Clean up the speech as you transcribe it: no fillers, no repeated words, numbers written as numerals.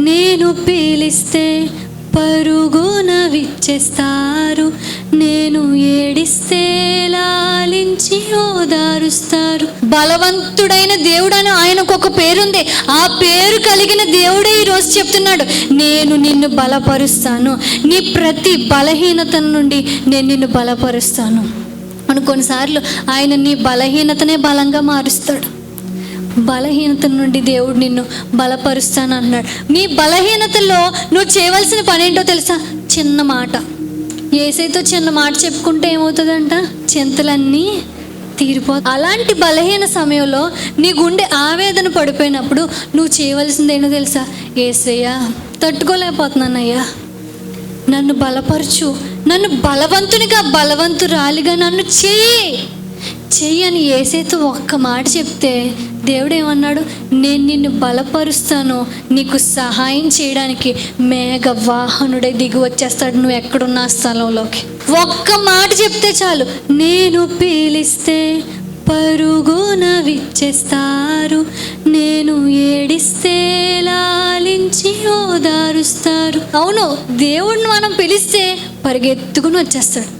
నేను పీలిస్తే పరుగున విచ్చేస్తారు, నేను ఏడిస్తే లాలించి ఓదారుస్తారు. బలవంతుడైన దేవుడని ఆయనకు ఒక పేరుంది. ఆ పేరు కలిగిన దేవుడే ఈరోజు చెప్తున్నాడు, నేను నిన్ను బలపరుస్తాను, నీ ప్రతి బలహీనత నుండి నేను నిన్ను బలపరుస్తాను అని. కొన్నిసార్లు ఆయన నీ బలహీనతనే బలంగా మారుస్తాడు. బలహీనత నుండి దేవుడు నిన్ను బలపరుస్తాను అన్నాడు. నీ బలహీనతలో నువ్వు చేయవలసిన పని ఏంటో తెలుసా? చిన్న మాట. యేసయ్యతో చిన్న మాట చెప్పుకుంటే ఏమవుతుందంట? చింతలన్నీ తీరిపోతాయి. అలాంటి బలహీన సమయంలో నీ గుండె ఆవేదన పడిపోయినప్పుడు నువ్వు చేయవలసింది ఏంటో తెలుసా? యేసయ్యా, తట్టుకోలేకపోతున్నానయ్యా, నన్ను బలపరచు, నన్ను బలవంతునిగా బలవంతురాలిగా నన్ను చెయ్యి అని యేసయ్యతో ఒక్క మాట చెప్తే దేవుడు ఏమన్నాడు? నేను నిన్ను బలపరుస్తాను, నీకు సహాయం చేయడానికి మేఘవాహనుడై దిగి వచ్చేస్తాడు నువ్వు ఎక్కడున్న స్థలంలోకి. ఒక్క మాట చెప్తే చాలు, నేను పీలిస్తే పరుగున విచ్చేస్తారు, నేను ఏడిస్తే లాలించి ఓదారుస్తారు. అవును, దేవుడిని మనం పిలిస్తే పరిగెత్తుకుని వచ్చేస్తాడు.